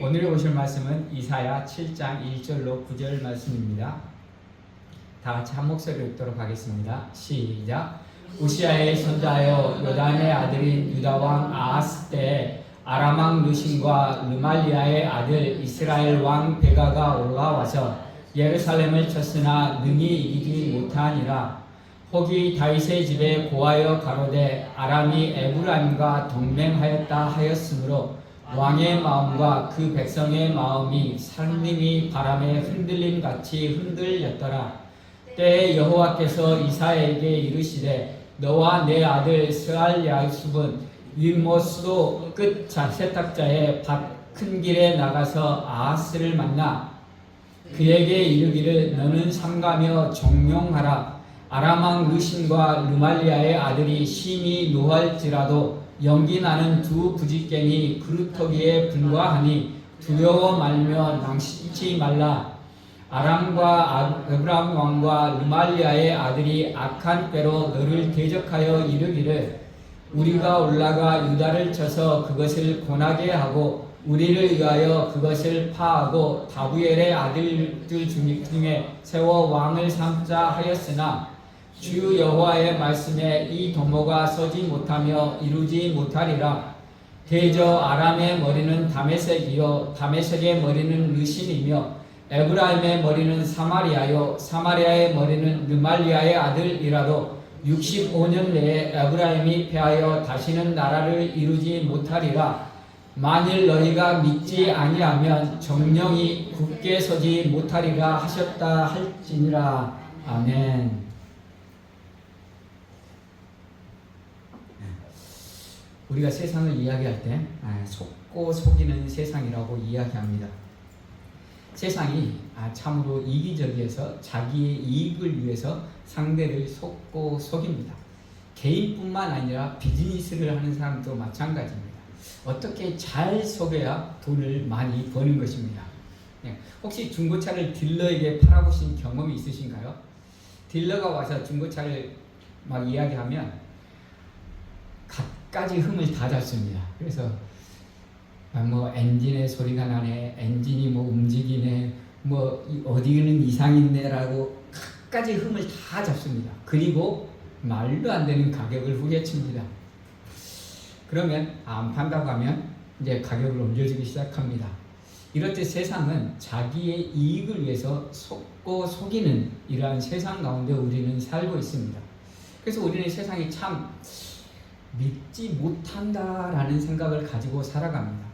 오늘 보실 말씀은 이사야 7장 1절로 9절 말씀입니다. 다 같이 한 목소리로 읽도록 하겠습니다. 시작. 우시야의 손자여 요담의 아들인 유다왕 아하스 때에 아람왕 르신과 르말리아의 아들 이스라엘 왕 베가가 올라와서 예루살렘을 쳤으나 능히 이기지 못하니라. 혹이 다윗의 집에 고하여 가로되 아람이 에브라임과 동맹하였다 하였으므로 왕의 마음과 그 백성의 마음이 산림이 바람에 흔들림 같이 흔들렸더라. 때에 여호와께서 이사야에게 이르시되 너와 내 아들 스알야숲은 윗모스도 끝 세탁자의 밭 큰 길에 나가서 아하스를 만나 그에게 이르기를 너는 삼가며 정령하라. 아람왕 르신과 르말리아의 아들이 심히 노할지라도 연기 나는 두 부짓갱이 그루터기에 불과하니 두려워 말며 낭심치 말라. 아람과 에브람 왕과 르말리아의 아들이 악한 꾀로 너를 대적하여 이르기를 우리가 올라가 유다를 쳐서 그것을 고나게 하고 우리를 위하여 그것을 파하고 다부엘의 아들들 중에 세워 왕을 삼자 하였으나 주 여호와의 말씀에 이 도모가 서지 못하며 이루지 못하리라. 대저 아람의 머리는 다메섹이요 다메섹의 머리는 르신이며 에브라임의 머리는 사마리아요 사마리아의 머리는 르말리아의 아들이라도 65년 내에 에브라임이 패하여 다시는 나라를 이루지 못하리라. 만일 너희가 믿지 아니하면 정령이 굳게 서지 못하리라 하셨다 할지니라. 아멘. 우리가 세상을 이야기할 때 속고 속이는 세상이라고 이야기합니다. 세상이 참으로 이기적이어서 자기의 이익을 위해서 상대를 속고 속입니다. 개인뿐만 아니라 비즈니스를 하는 사람도 마찬가지입니다. 어떻게 잘 속여야 돈을 많이 버는 것입니다. 혹시 중고차를 딜러에게 팔아보신 경험이 있으신가요? 딜러가 와서 중고차를 막 이야기하면 갖가지 흠을 다 잡습니다. 그래서 뭐 엔진의 소리가 나네, 엔진이 뭐 움직이네, 뭐 어디는 이상 있네라고 갖가지 흠을 다 잡습니다. 그리고 말도 안 되는 가격을 후려칩니다. 그러면 안 판다고 하면 이제 가격을 올려주기 시작합니다. 이렇듯 세상은 자기의 이익을 위해서 속고 속이는 이러한 세상 가운데 우리는 살고 있습니다. 그래서 우리는 세상이 참 믿지 못한다라는 생각을 가지고 살아갑니다.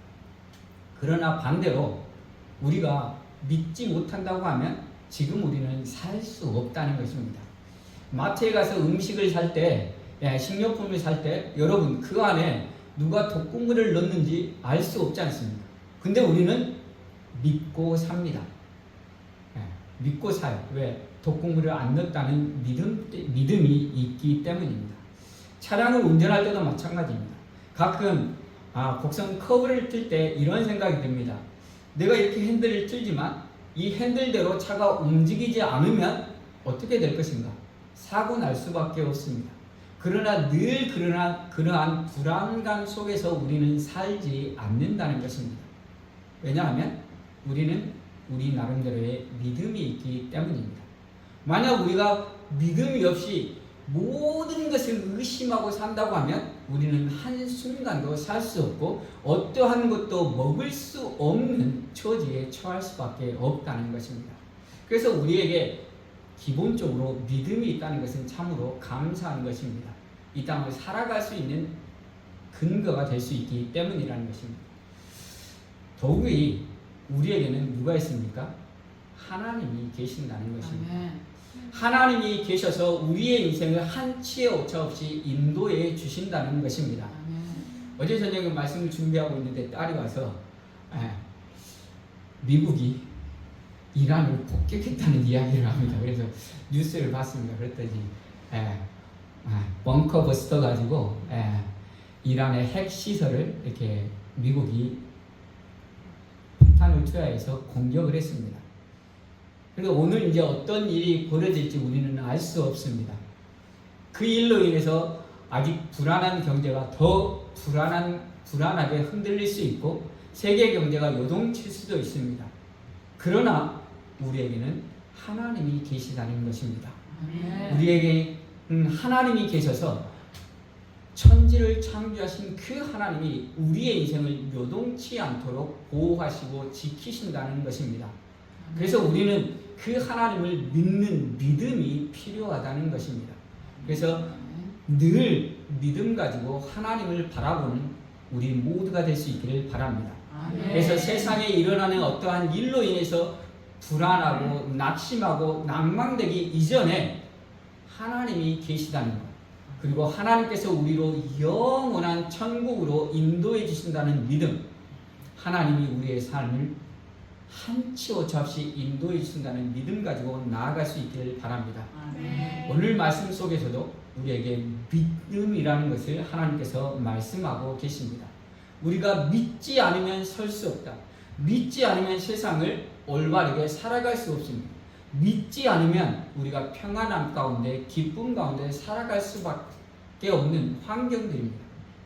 그러나 반대로 우리가 믿지 못한다고 하면 지금 우리는 살 수 없다는 것입니다. 마트에 가서 음식을 살 때, 식료품을 살 때 여러분 그 안에 누가 독극물을 넣는지 알 수 없지 않습니까? 근데 우리는 믿고 삽니다. 믿고 사요. 왜? 독극물을 안 넣었다는 믿음이 있기 때문입니다. 차량을 운전할 때도 마찬가지입니다. 가끔 곡선 커브를 틀 때 이런 생각이 듭니다. 내가 이렇게 핸들을 틀지만 이 핸들대로 차가 움직이지 않으면 어떻게 될 것인가? 사고 날 수밖에 없습니다. 그러나 늘 그러한 불안감 속에서 우리는 살지 않는다는 것입니다. 왜냐하면 우리는 우리 나름대로의 믿음이 있기 때문입니다. 만약 우리가 믿음이 없이 모든 것을 의심하고 산다고 하면 우리는 한순간도 살 수 없고 어떠한 것도 먹을 수 없는 처지에 처할 수밖에 없다는 것입니다. 그래서 우리에게 기본적으로 믿음이 있다는 것은 참으로 감사한 것입니다. 이 땅을 살아갈 수 있는 근거가 될 수 있기 때문이라는 것입니다. 더욱이 우리에게는 누가 있습니까? 하나님이 계신다는 것입니다. 하나님이 계셔서 우리의 인생을 한치의 오차 없이 인도해 주신다는 것입니다. 어제 저녁에 말씀을 준비하고 있는데 딸이 와서 미국이 이란을 폭격했다는 이야기를 합니다. 그래서 뉴스를 봤습니다. 그랬더니 벙커 버스터 가지고 이란의 핵 시설을 이렇게 미국이 폭탄을 투하해서 공격을 했습니다. 그래서 오늘 이제 어떤 일이 벌어질지 우리는 알 수 없습니다. 그 일로 인해서 아직 불안한 경제가 더 불안하게 흔들릴 수 있고 세계 경제가 요동칠 수도 있습니다. 그러나 우리에게는 하나님이 계시다는 것입니다. 우리에게 하나님이 계셔서 천지를 창조하신 그 하나님이 우리의 인생을 요동치 않도록 보호하시고 지키신다는 것입니다. 그래서 우리는 그 하나님을 믿는 믿음이 필요하다는 것입니다. 그래서 늘 믿음 가지고 하나님을 바라보는 우리 모두가 될 수 있기를 바랍니다. 그래서 세상에 일어나는 어떠한 일로 인해서 불안하고 낙심하고 낭망되기 이전에 하나님이 계시다는 것, 그리고 하나님께서 우리로 영원한 천국으로 인도해 주신다는 믿음, 하나님이 우리의 삶을 한치 오차 없이 인도해 주신다는 믿음 가지고 나아갈 수 있기를 바랍니다. 오늘 말씀 속에서도 우리에게 믿음이라는 것을 하나님께서 말씀하고 계십니다. 우리가 믿지 않으면 설 수 없다. 믿지 않으면 세상을 올바르게 살아갈 수 없습니다. 믿지 않으면 우리가 평안함 가운데 기쁨 가운데 살아갈 수밖에 없는 환경들입니다.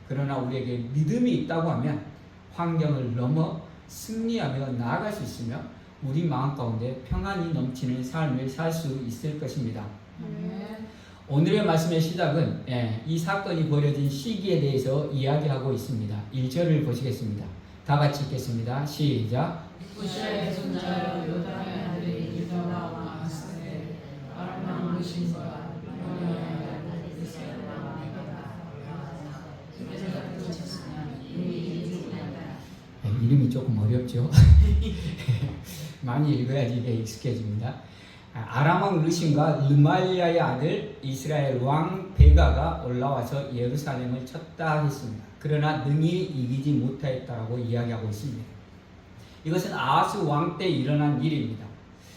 그러나 우리에게 믿음이 있다고 하면 환경을 넘어 승리하며 나아갈 수 있으며 우리 마음 가운데 평안이 넘치는 삶을 살 수 있을 것입니다. 오늘의 말씀의 시작은 이 사건이 벌어진 시기에 대해서 이야기하고 있습니다. 1절을 보시겠습니다. 다 같이 읽겠습니다. 시작. 우시아의 손자여 요담의 아들이 유다와 왕 아하스의 아람 왕 르신과 유다의 아들 이스라엘 왕 베가가 그들을 쫓았으나 이미 죽었다. 이름이 조금 어렵죠? 많이 읽어야지 이게 익숙해집니다. 아람 왕 르신과 르말리아의 아들 이스라엘 왕 베가가 올라와서 예루살렘을 쳤다 했습니다. 그러나 능히 이기지 못하였다라고 이야기하고 있습니다. 이것은 아하스 왕 때 일어난 일입니다.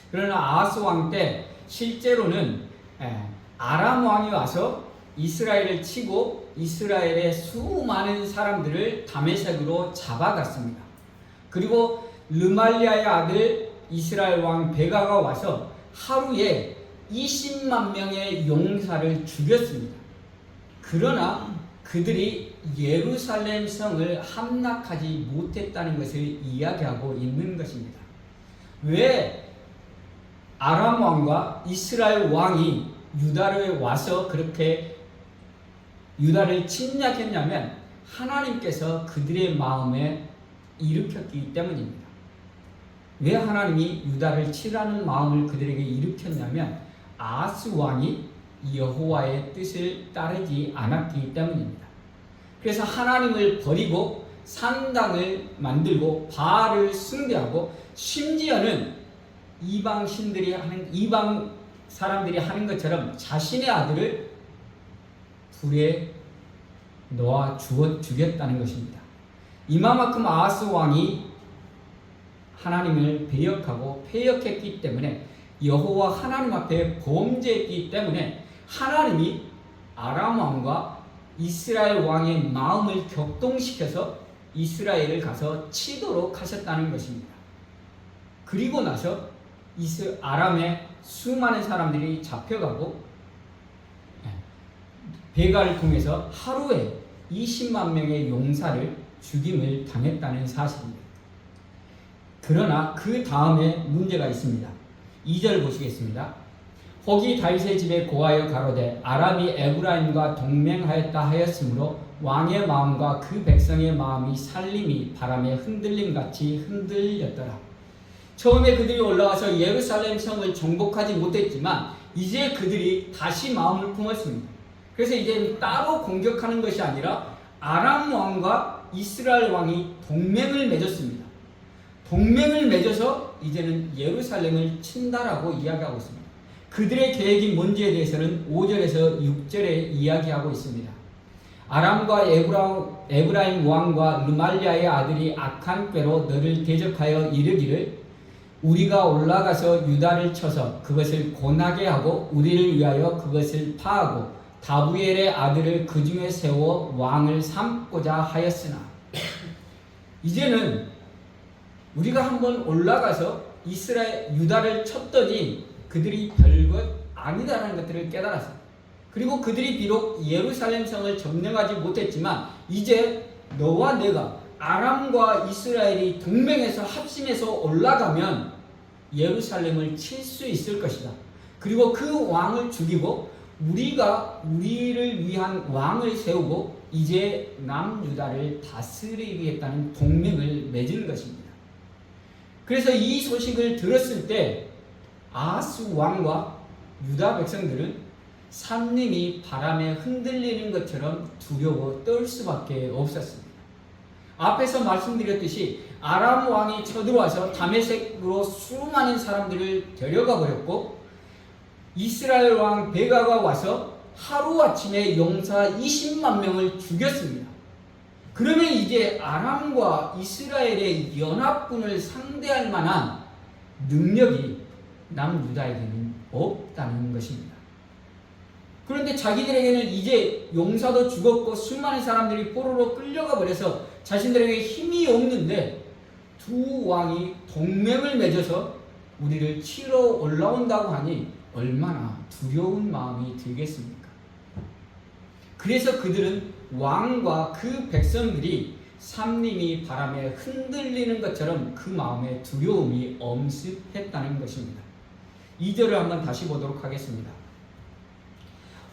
그러나 아하스 왕 때 실제로는 아람 왕이 와서 이스라엘을 치고 이스라엘의 수많은 사람들을 다메섹으로 잡아갔습니다. 그리고 르말리아의 아들 이스라엘 왕 베가가 와서 하루에 20만 명의 용사를 죽였습니다. 그러나 그들이 예루살렘 성을 함락하지 못했다는 것을 이야기하고 있는 것입니다. 왜 아람 왕과 이스라엘 왕이 유다에 와서 그렇게 유다를 침략했냐면 하나님께서 그들의 마음에 일으켰기 때문입니다. 왜 하나님이 유다를 치라는 마음을 그들에게 일으켰냐면 아하스 왕이 여호와의 뜻을 따르지 않았기 때문입니다. 그래서 하나님을 버리고 산당을 만들고 바알을 숭배하고 심지어는 이방 사람들이 하는 것처럼 자신의 아들을 불에 놓아 죽였다는 것입니다. 이만큼 아하스 왕이 하나님을 배역하고 폐역했기 때문에 여호와 하나님 앞에 범죄했기 때문에 하나님이 아람 왕과 이스라엘 왕의 마음을 격동시켜서 이스라엘을 가서 치도록 하셨다는 것입니다. 그리고 나서 아람의 수많은 사람들이 잡혀가고 베가를 통해서 하루에 20만 명의 용사를 죽임을 당했다는 사실입니다. 그러나 그 다음에 문제가 있습니다. 2절 보시겠습니다. 혹이 다윗의 집에 고하여 가로되 아람이 에브라임과 동맹하였다 하였으므로 왕의 마음과 그 백성의 마음이 살림이 바람에 흔들림같이 흔들렸더라. 처음에 그들이 올라와서 예루살렘 성을 정복하지 못했지만 이제 그들이 다시 마음을 품었습니다. 그래서 이제 따로 공격하는 것이 아니라 아람 왕과 이스라엘 왕이 동맹을 맺었습니다. 동맹을 맺어서 이제는 예루살렘을 친다라고 이야기하고 있습니다. 그들의 계획이 뭔지에 대해서는 5절에서 6절에 이야기하고 있습니다. 아람과 에브라임 왕과 르말리아의 아들이 악한 꾀로 너를 대적하여 이르기를 우리가 올라가서 유다를 쳐서 그것을 고나게 하고 우리를 위하여 그것을 파하고 다부엘의 아들을 그 중에 세워 왕을 삼고자 하였으나 이제는 우리가 한번 올라가서 유다를 쳤더니 그들이 별것 아니다라는 것들을 깨달았습니다. 그리고 그들이 비록 예루살렘 성을 점령하지 못했지만 이제 너와 내가 아람과 이스라엘이 동맹해서 합심해서 올라가면 예루살렘을 칠 수 있을 것이다. 그리고 그 왕을 죽이고 우리가 우리를 위한 왕을 세우고 이제 남유다를 다스리겠다는 동맹을 맺은 것입니다. 그래서 이 소식을 들었을 때 아하스 왕과 유다 백성들은 산림이 바람에 흔들리는 것처럼 두려워 떨 수밖에 없었습니다. 앞에서 말씀드렸듯이 아람 왕이 쳐들어와서 다메섹으로 수많은 사람들을 데려가 버렸고 이스라엘 왕 베가가 와서 하루아침에 용사 20만 명을 죽였습니다. 그러면 이제 아람과 이스라엘의 연합군을 상대할 만한 능력이 남유다에게는 없다는 것입니다. 그런데 자기들에게는 이제 용사도 죽었고 수많은 사람들이 포로로 끌려가 버려서 자신들에게 힘이 없는데 두 왕이 동맹을 맺어서 우리를 치러 올라온다고 하니 얼마나 두려운 마음이 들겠습니까? 그래서 그들은 왕과 그 백성들이 산림이 바람에 흔들리는 것처럼 그 마음에 두려움이 엄습했다는 것입니다. 2절을 한번 다시 보도록 하겠습니다.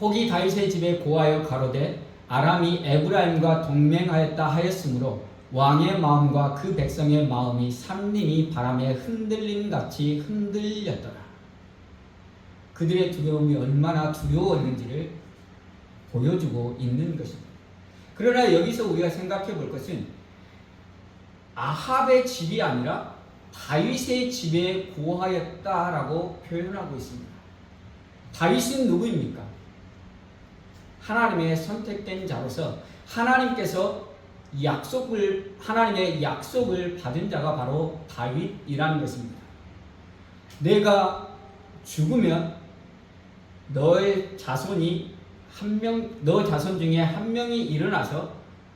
혹이 다윗의 집에 고하여 가로되 아람이 에브라임과 동맹하였다 하였으므로 왕의 마음과 그 백성의 마음이 산림이 바람에 흔들림 같이 흔들렸더라. 그들의 두려움이 얼마나 두려웠는지를 보여주고 있는 것입니다. 그러나 여기서 우리가 생각해 볼 것은 아합의 집이 아니라 다윗의 집에 고하였다라고 표현하고 있습니다. 다윗은 누구입니까? 하나님의 선택된 자로서 하나님의 약속을 받은 자가 바로 다윗이라는 것입니다. 내가 죽으면 너 자손 중에 한 명이 일어나서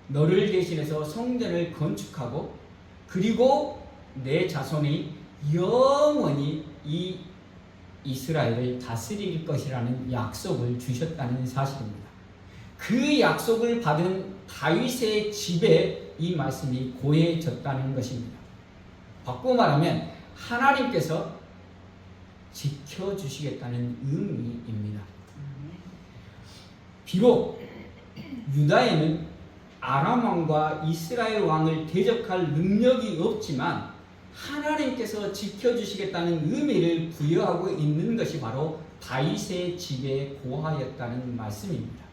너를 대신해서 성전을 건축하고 그리고 내 자손이 영원히 이 이스라엘을 다스릴 것이라는 약속을 주셨다는 사실입니다. 그 약속을 받은 다윗의 집에 이 말씀이 고해졌다는 것입니다. 바꾸어 말하면 하나님께서 지켜주시겠다는 의미입니다. 비록 유다에는 아람 왕과 이스라엘 왕을 대적할 능력이 없지만 하나님께서 지켜주시겠다는 의미를 부여하고 있는 것이 바로 다윗의 집에 고하였다는 말씀입니다.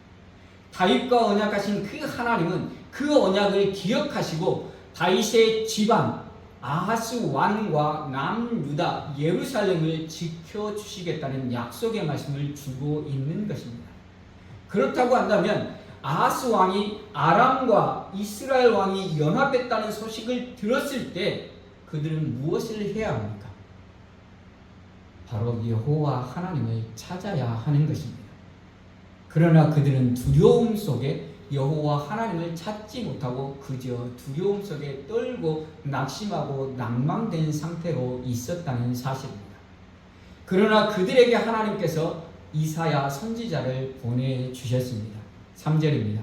다윗과 언약하신 그 하나님은 그 언약을 기억하시고 다윗의 집안 아하스 왕과 남유다 예루살렘을 지켜주시겠다는 약속의 말씀을 주고 있는 것입니다. 그렇다고 한다면 아하스 왕이 아람과 이스라엘 왕이 연합했다는 소식을 들었을 때 그들은 무엇을 해야 합니까? 바로 여호와 하나님을 찾아야 하는 것입니다. 그러나 그들은 두려움 속에 여호와 하나님을 찾지 못하고 그저 두려움 속에 떨고 낙심하고 낭망된 상태로 있었다는 사실입니다. 그러나 그들에게 하나님께서 이사야 선지자를 보내주셨습니다. 3절입니다.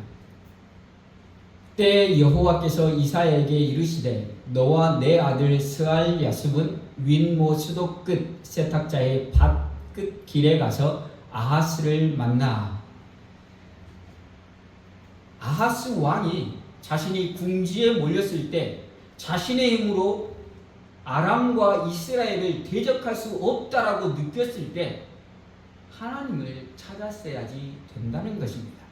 때에 여호와께서 이사야에게 이르시되 너와 내 아들 스알 야숲은 윈모 수도 끝 세탁자의 밭 끝 길에 가서 아하스를 만나. 아하스 왕이 자신이 궁지에 몰렸을 때 자신의 힘으로 아람과 이스라엘을 대적할 수 없다라고 느꼈을 때 하나님을 찾았어야지 된다는 것입니다.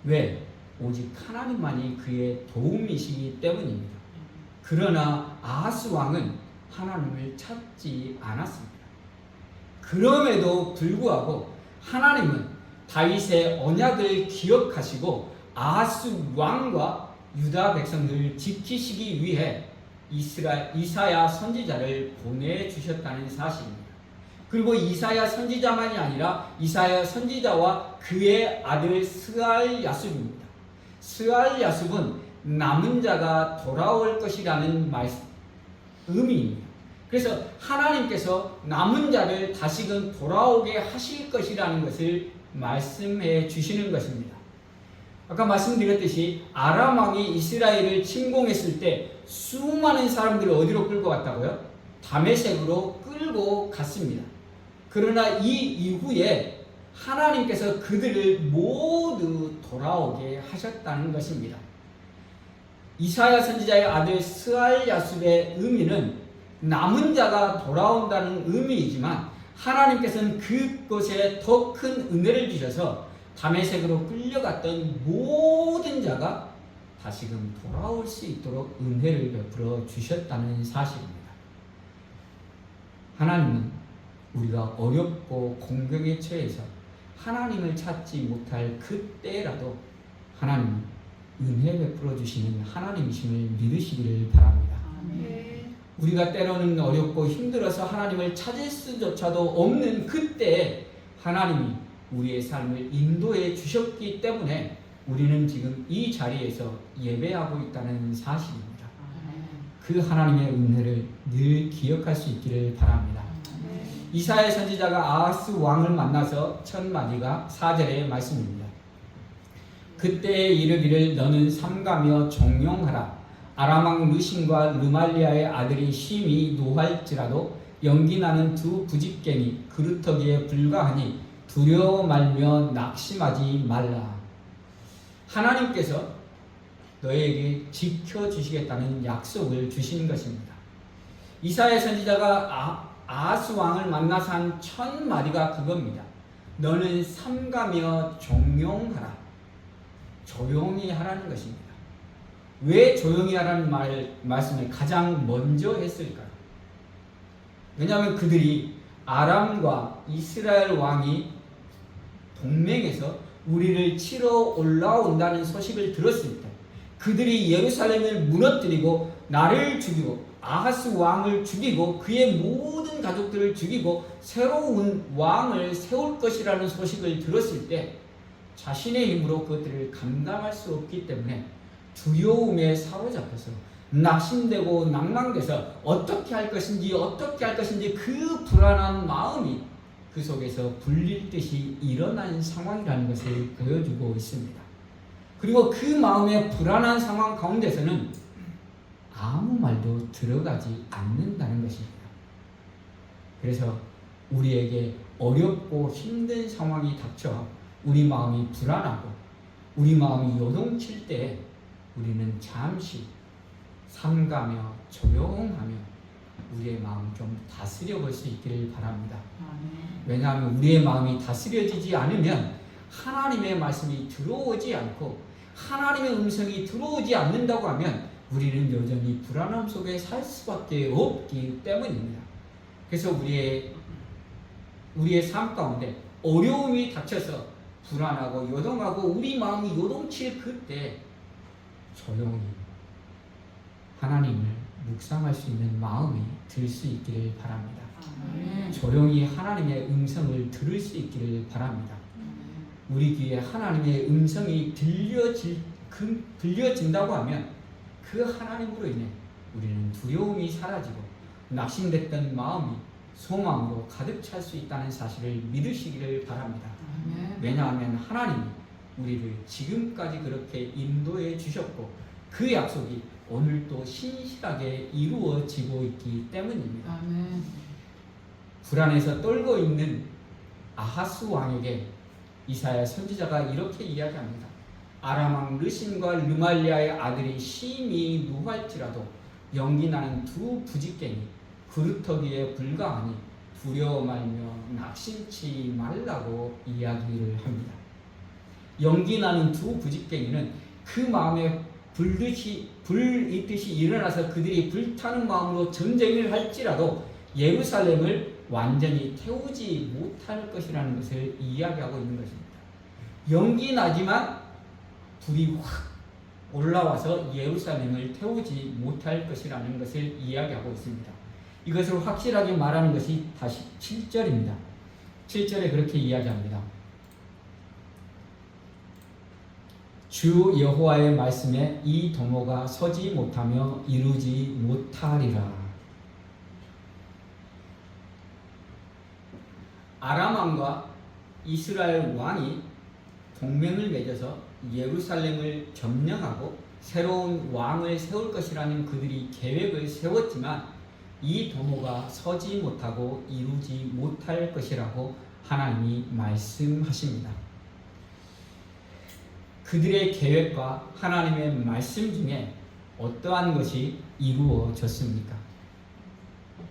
왜? 오직 하나님만이 그의 도움이시기 때문입니다. 그러나 아하스 왕은 하나님을 찾지 않았습니다. 그럼에도 불구하고 하나님은 다윗의 언약을 기억하시고 아하스 왕과 유다 백성들을 지키시기 위해 이사야 선지자를 보내주셨다는 사실입니다. 그리고 이사야 선지자만이 아니라 이사야 선지자와 그의 아들 스알 야숲입니다. 스알 야숲은 남은 자가 돌아올 것이라는 의미입니다. 그래서 하나님께서 남은 자를 다시금 돌아오게 하실 것이라는 것을 말씀해 주시는 것입니다. 아까 말씀드렸듯이 아람 왕이 이스라엘을 침공했을 때 수많은 사람들을 어디로 끌고 갔다고요? 다메섹으로 끌고 갔습니다. 그러나 이 이후에 하나님께서 그들을 모두 돌아오게 하셨다는 것입니다. 이사야 선지자의 아들 스알야숲의 의미는 남은 자가 돌아온다는 의미이지만 하나님께서는 그곳에 더 큰 은혜를 주셔서 다메섹으로 끌려갔던 모든 자가 다시금 돌아올 수 있도록 은혜를 베풀어 주셨다는 사실입니다. 하나님은 우리가 어렵고 공경에 처해서 하나님을 찾지 못할 그때라도 하나님은 은혜 베풀어 주시는 하나님이심을 믿으시기를 바랍니다. 우리가 때로는 어렵고 힘들어서 하나님을 찾을 수조차도 없는 그때 하나님이 우리의 삶을 인도해 주셨기 때문에 우리는 지금 이 자리에서 예배하고 있다는 사실입니다. 그 하나님의 은혜를 늘 기억할 수 있기를 바랍니다. 이사야 선지자가 아하스 왕을 만나서 첫 마디가 4절의 말씀입니다. 그때에 이르기를 너는 삼가며 종용하라. 아람 왕 르신과 르말리아의 아들이 심히 노할지라도 연기나는 두 부짓개니 그루터기에 불과하니 두려워 말며 낙심하지 말라. 하나님께서 너에게 지켜주시겠다는 약속을 주신 것입니다. 이사야 선지자가 아하스 왕을 만나서 한 첫 마디가 그겁니다. 너는 삼가며 종용하라. 조용히 하라는 것입니다. 왜 조용히 하라는 말씀을 가장 먼저 했을까요? 왜냐하면 그들이 아람과 이스라엘 왕이 동맹해서 우리를 치러 올라온다는 소식을 들었을 때 그들이 예루살렘을 무너뜨리고 나를 죽이고 아하스 왕을 죽이고 그의 모든 가족들을 죽이고 새로운 왕을 세울 것이라는 소식을 들었을 때 자신의 힘으로 그것들을 감당할 수 없기 때문에 두려움에 사로잡혀서 낙심되고 낭망돼서 어떻게 할 것인지 그 불안한 마음이 그 속에서 불릴 듯이 일어난 상황이라는 것을 보여주고 있습니다. 그리고 그 마음의 불안한 상황 가운데서는 아무 말도 들어가지 않는다는 것입니다. 그래서 우리에게 어렵고 힘든 상황이 닥쳐 우리 마음이 불안하고 우리 마음이 요동칠 때 우리는 잠시 삼가며 조용하며 우리의 마음 좀 다스려 볼 수 있기를 바랍니다. 왜냐하면 우리의 마음이 다스려지지 않으면 하나님의 말씀이 들어오지 않고 하나님의 음성이 들어오지 않는다고 하면 우리는 여전히 불안함 속에 살 수밖에 없기 때문입니다. 그래서 우리의 삶 가운데 어려움이 닥쳐서 불안하고 요동하고 우리 마음이 요동칠 그때 조용히 하나님을 묵상할 수 있는 마음이 들 수 있기를 바랍니다. 조용히 하나님의 음성을 들을 수 있기를 바랍니다. 우리 귀에 하나님의 음성이 들려진다고 하면 그 하나님으로 인해 우리는 두려움이 사라지고 낙심됐던 마음이 소망으로 가득 찰 수 있다는 사실을 믿으시기를 바랍니다. 왜냐하면 하나님이 우리를 지금까지 그렇게 인도해 주셨고 그 약속이 오늘도 신실하게 이루어지고 있기 때문입니다. 불안해서 떨고 있는 아하스 왕에게 이사야 선지자가 이렇게 이야기합니다. 아람 왕 르신과 르말리아의 아들이 심히 노할지라도 연기나는 두 부짓개니 그루터기에 불과하니 두려워 말며 낙심치 말라고 이야기를 합니다. 연기나는 두 부짓개니는 그 마음에 불이듯이 일어나서 그들이 불타는 마음으로 전쟁을 할지라도 예루살렘을 완전히 태우지 못할 것이라는 것을 이야기하고 있는 것입니다. 연기 나지만 불이 확 올라와서 예루살렘을 태우지 못할 것이라는 것을 이야기하고 있습니다. 이것을 확실하게 말하는 것이 다시 7절입니다. 7절에 그렇게 이야기합니다. 주 여호와의 말씀에 이 도모가 서지 못하며 이루지 못하리라. 아람 왕과 이스라엘 왕이 동맹을 맺어서 예루살렘을 점령하고 새로운 왕을 세울 것이라는 그들이 계획을 세웠지만 이 도모가 서지 못하고 이루지 못할 것이라고 하나님이 말씀하십니다. 그들의 계획과 하나님의 말씀 중에 어떠한 것이 이루어졌습니까?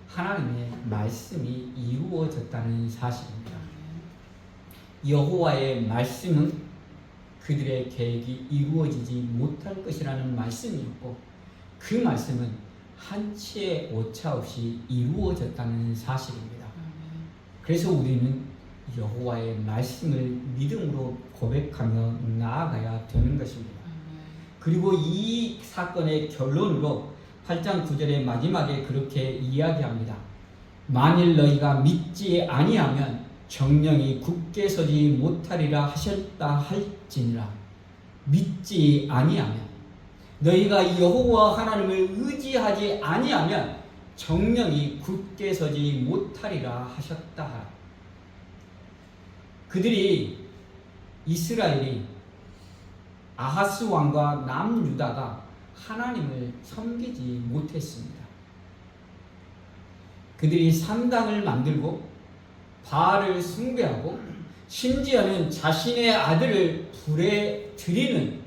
하나님의 말씀이 이루어졌다는 사실입니다. 여호와의 말씀은 그들의 계획이 이루어지지 못할 것이라는 말씀이었고 그 말씀은 한치의 오차 없이 이루어졌다는 사실입니다. 그래서 우리는 여호와의 말씀을 믿음으로 고백하며 나아가야 되는 것입니다. 그리고 이 사건의 결론으로 8장 9절의 마지막에 그렇게 이야기합니다. 만일 너희가 믿지 아니하면 정령이 굳게 서지 못하리라 하셨다 할지니라. 믿지 아니하면, 너희가 여호와 하나님을 의지하지 아니하면 정령이 굳게 서지 못하리라 하셨다. 그들이, 이스라엘이 아하스 왕과 남유다가 하나님을 섬기지 못했습니다. 그들이 산당을 만들고 바알을 숭배하고 심지어는 자신의 아들을 불에 들이는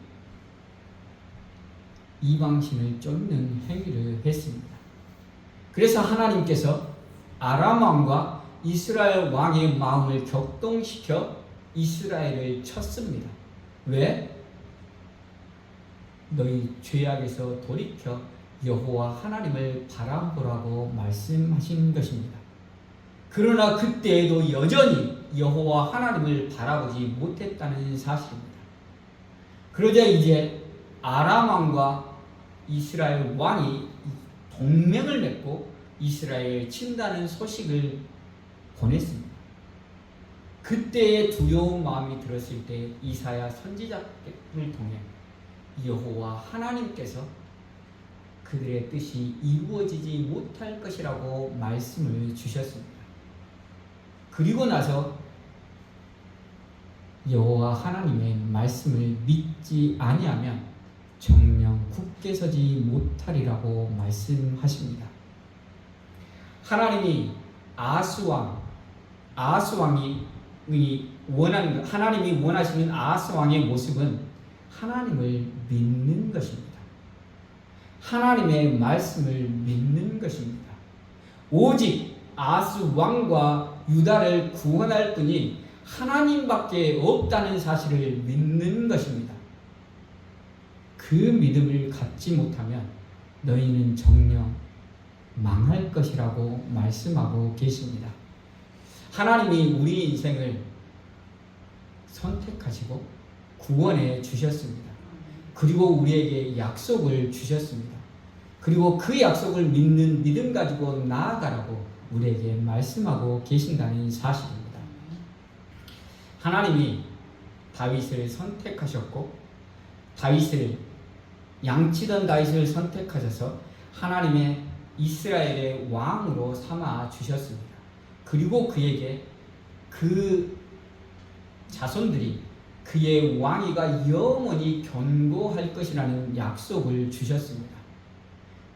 이방신을 쫓는 행위를 했습니다. 그래서 하나님께서 아람 왕과 이스라엘 왕의 마음을 격동시켜 이스라엘을 쳤습니다. 왜? 너희 죄악에서 돌이켜 여호와 하나님을 바라보라고 말씀하신 것입니다. 그러나 그때에도 여전히 여호와 하나님을 바라보지 못했다는 사실입니다. 그러자 이제 아람 왕과 이스라엘 왕이 동맹을 맺고 이스라엘을 친다는 소식을 보냈습니다. 그때의 두려운 마음이 들었을 때 이사야 선지자를 통해 여호와 하나님께서 그들의 뜻이 이루어지지 못할 것이라고 말씀을 주셨습니다. 그리고 나서 여호와 하나님의 말씀을 믿지 아니하면 정녕 굳게 서지 못하리라고 말씀하십니다. 하나님이 하나님이 원하시는 아하스 왕의 모습은 하나님을 믿는 것입니다. 하나님의 말씀을 믿는 것입니다. 오직 아하스 왕과 유다를 구원할 분이 하나님밖에 없다는 사실을 믿는 것입니다. 그 믿음을 갖지 못하면 너희는 정녕 망할 것이라고 말씀하고 계십니다. 하나님이 우리 인생을 선택하시고 구원해 주셨습니다. 그리고 우리에게 약속을 주셨습니다. 그리고 그 약속을 믿는 믿음 가지고 나아가라고 우리에게 말씀하고 계신다는 사실입니다. 하나님이 다윗을 선택하셨고 양치던 다윗을 선택하셔서 하나님의 이스라엘의 왕으로 삼아 주셨습니다. 그리고 그에게 그 자손들이 그의 왕위가 영원히 견고할 것이라는 약속을 주셨습니다.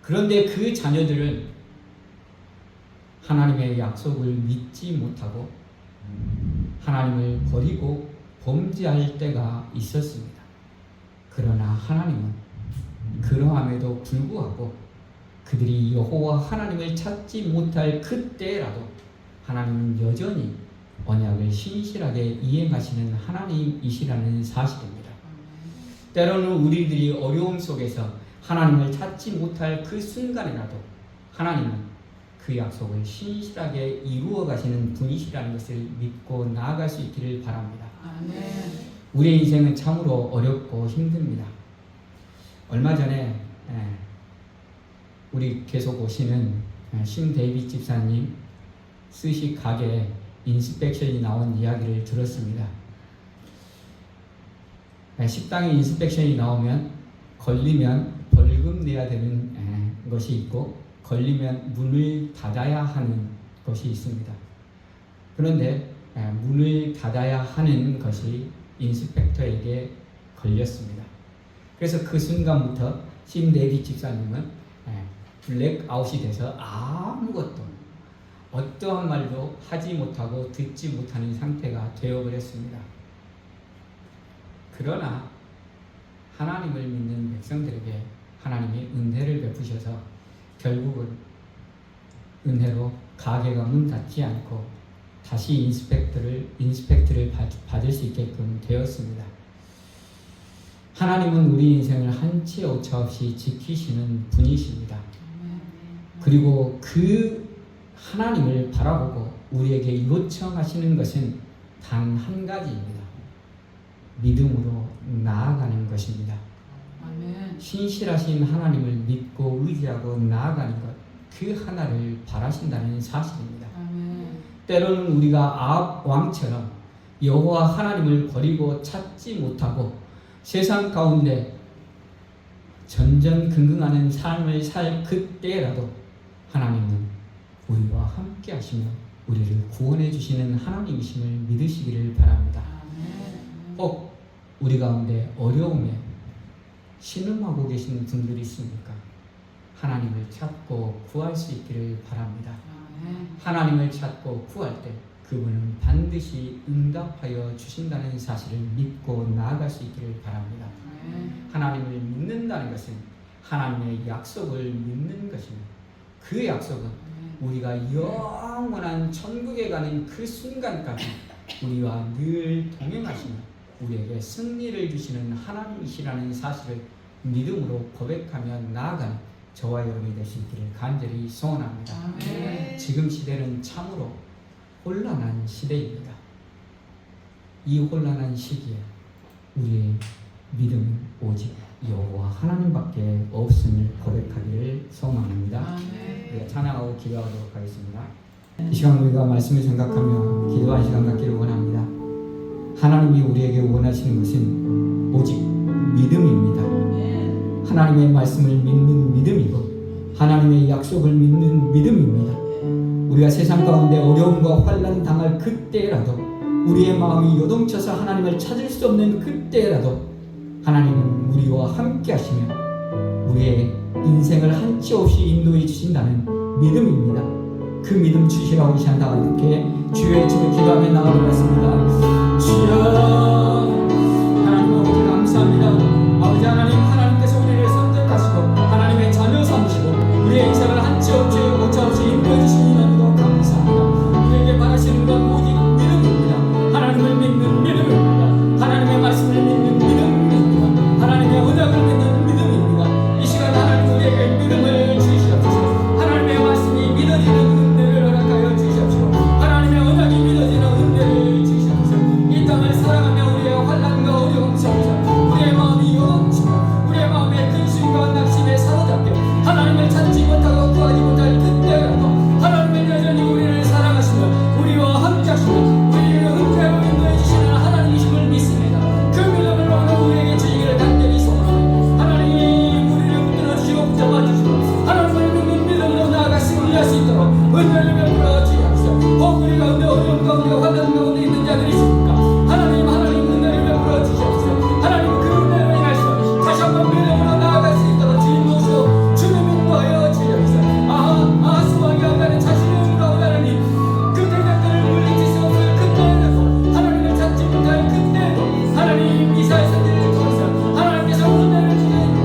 그런데 그 자녀들은 하나님의 약속을 믿지 못하고 하나님을 버리고 범죄할 때가 있었습니다. 그러나 하나님은 그러함에도 불구하고 그들이 여호와 하나님을 찾지 못할 그때라도 하나님은 여전히 언약을 신실하게 이행하시는 하나님이시라는 사실입니다. 때로는 우리들이 어려움 속에서 하나님을 찾지 못할 그 순간이라도 하나님은 그 약속을 신실하게 이루어 가시는 분이시라는 것을 믿고 나아갈 수 있기를 바랍니다. 아멘. 우리의 인생은 참으로 어렵고 힘듭니다. 얼마 전에 우리 계속 오시는 신데이빗 집사님 스시 가게 인스펙션이 나온 이야기를 들었습니다. 식당에 인스펙션이 나오면 걸리면 벌금 내야 되는 것이 있고 걸리면 문을 닫아야 하는 것이 있습니다. 그런데 문을 닫아야 하는 것이 인스펙터에게 걸렸습니다. 그래서 그 순간부터 심 데이빗 집사님은 블랙아웃이 돼서 아무것도 어떠한 말도 하지 못하고 듣지 못하는 상태가 되어버렸습니다. 그러나 하나님을 믿는 백성들에게 하나님이 은혜를 베푸셔서 결국은 은혜로 가게가 문 닫지 않고 다시 인스펙트를 받을 수 있게끔 되었습니다. 하나님은 우리 인생을 한치 오차 없이 지키시는 분이십니다. 그리고 그 하나님을 바라보고 우리에게 요청하시는 것은 단 한 가지입니다. 믿음으로 나아가는 것입니다. 신실하신 하나님을 믿고 의지하고 나아가는 것, 그 하나를 바라신다는 사실입니다. 때로는 우리가 아합 왕처럼 여호와 하나님을 버리고 찾지 못하고 세상 가운데 전전긍긍하는 삶을 살 그때라도 하나님은 우리와 함께 하시며 우리를 구원해 주시는 하나님이심을 믿으시기를 바랍니다. 혹 우리 가운데 어려움에 신음하고 계시는 분들이 있습니까? 하나님을 찾고 구할 수 있기를 바랍니다. 하나님을 찾고 구할 때 그분은 반드시 응답하여 주신다는 사실을 믿고 나아갈 수 있기를 바랍니다. 하나님을 믿는다는 것은 하나님의 약속을 믿는 것입니다. 그 약속은 우리가 영원한 천국에 가는 그 순간까지 우리와 늘 동행하시며 우리에게 승리를 주시는 하나님이시라는 사실을 믿음으로 고백하며 나아가는 저와 여러분이 되시기를 간절히 소원합니다. 지금 시대는 참으로 혼란한 시대입니다. 이 혼란한 시기에 우리의 믿음은 오직 여호와 하나님밖에 없음을 고백하기를 소망합니다. 우리가 찬양하고 기도하도록 하겠습니다. 이 시간 우리가 말씀을 생각하며 기도한 시간 갖기를 원합니다. 하나님이 우리에게 원하시는 것은 오직 믿음입니다. 하나님의 말씀을 믿는 믿음이고 하나님의 약속을 믿는 믿음입니다. 우리가 세상 가운데 어려움과 환난 당할 그때라도 우리의 마음이 요동쳐서 하나님을 찾을 수 없는 그때라도 하나님은 우리와 함께 하시며 우리의 인생을 한치 없이 인도해 주신다는 믿음입니다. 그 믿음 주시라고 이 시간 다 함께 주의 이름으로 기도하며 나아가겠습니다. 주여 하나님 아버지 감사합니다. 아버지 하나님, 하나님께서 우리를 선택하시고 하나님의 자녀 삼으시고 우리의 인생을 한치 없이 오차 없이 인도해 주시니 너무도 감사합니다. 우리에게 바라시는 건 오직 믿음입니다. 하나님을 믿는 믿음입니다. 하나님의 말씀을 믿는 믿음입니다. 하나님의 언약을 믿는 믿음입니다. 이 시간 하나님 우리에게 믿음을 주시옵소서. 하나님의 말씀이 믿어지는 은혜를 허락하여 주시옵소서. 하나님의 언약이 믿어지는 은혜를 주시옵소서. 이 땅을 살아가며 우리의 환난과 어려움 속에서 우리의 마음이 요동치고 우리의 마음의 근심과 낙심에 사로잡혀 하나님을 찾지 못하고 구하지 못할 그때라도 하나님은 여전히 우리를 사랑하시며 우리와 함께 하시며 우리를 은혜로 인도해 주시는 하나님이심을 믿습니다. 그 믿음을 오늘 우리에게 주시기를 간절히 소원합니다. 하나님 우리를 붙들어 주시고 붙잡아 주시고 하나님을 믿는 믿음으로 나아가 승리할 수 있도록 은혜를 베풀어 주시옵소서. 혹 우리 가운데 어려움 가운데 환난 가운데 있는 자들이 있습니까? 하나님 은혜를 베풀어 주시옵소서. 하나님 그 은혜로 인하여 다시 한번 믿음으로 나아갈 수 있도록 주님 모시고 주님 인도하여 주시옵소서. 수왕이 없다는 자신의 무라고 하나님 그 대적들을 물리칠 수 없을 그때에도 하나님을 찾지 못할 그때에도 하나님 이사의 선지를 통해서 하나님께서 은혜를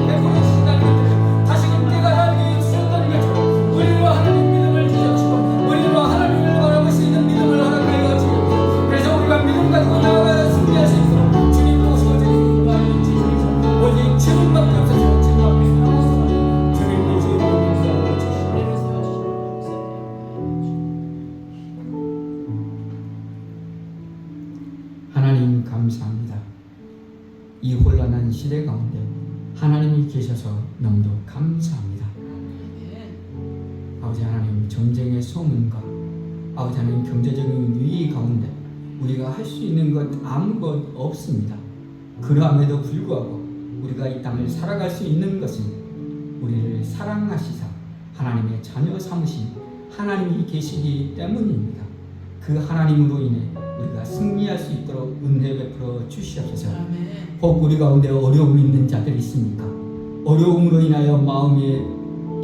베풀어 주신다는 것들을 다시금 깨달아 알게 주셨다는 것처럼 우리로 하나님 믿음을 주시옵시고 우리로 하나님을 바라볼 수 있는 믿음을 허락하여 주시옵소서. 그래서 우리가 믿음 가지고 나아가 승리할 수 있도록 주님 모시고 주님 인도하여 주시옵소서. 오직 주님밖에 없어서 주님 앞에 나옵니다. 주님 모시고 인도하여 주시옵소서. 하나님 감사합니다. 이 혼란한 시대 가운데 하나님이 계셔서 너무도 감사합니다. 아버지 하나님, 전쟁의 소문과 아버지 하나님 경제적인 위기 가운데 우리가 할 수 있는 것 아무것 없습니다. 그러함에도 불구하고 우리가 이 땅을 살아갈 수 있는 것은 우리를 사랑하시사 하나님의 자녀 삼으신 하나님이 계시기 때문입니다. 그 하나님으로 인해 우리가 승리할 수 있도록 은혜 베풀어 주시옵소서. 혹 우리 가운데 어려움이 있는 자들이 있습니까? 어려움으로 인하여 마음이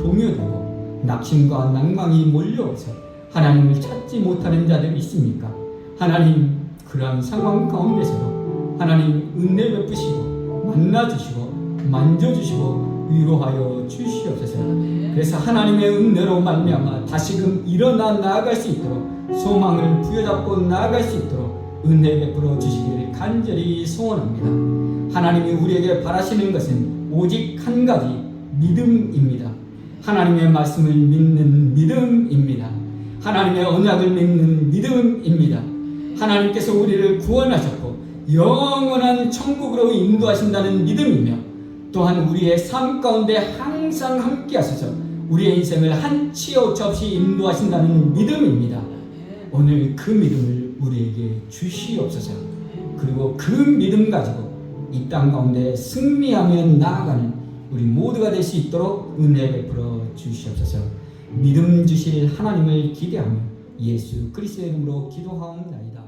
동요되고 낙심과 낭망이 몰려와서 하나님을 찾지 못하는 자들이 있습니까? 하나님, 그러한 상황 가운데서도 하나님 은혜 베푸시고 만나주시고 만져주시고 위로하여 주시옵소서. 그래서 하나님의 은혜로 말미암아 다시금 일어나 나아갈 수 있도록 소망을 부여잡고 나아갈 수 있도록 은혜 베풀어 주시기를 간절히 소원합니다. 하나님이 우리에게 바라시는 것은 오직 한 가지, 믿음입니다. 하나님의 말씀을 믿는 믿음입니다. 하나님의 언약을 믿는 믿음입니다. 하나님께서 우리를 구원하셨고 영원한 천국으로 인도하신다는 믿음이며 또한 우리의 삶 가운데 항상 함께 하셔서 우리의 인생을 한치 오차 없이 인도하신다는 믿음입니다. 오늘 그 믿음을 우리에게 주시옵소서. 그리고 그 믿음 가지고 이 땅 가운데 승리하며 나아가는 우리 모두가 될 수 있도록 은혜 베풀어 주시옵소서. 믿음 주실 하나님을 기대하며 예수 그리스도의 이름으로 기도하옵나이다.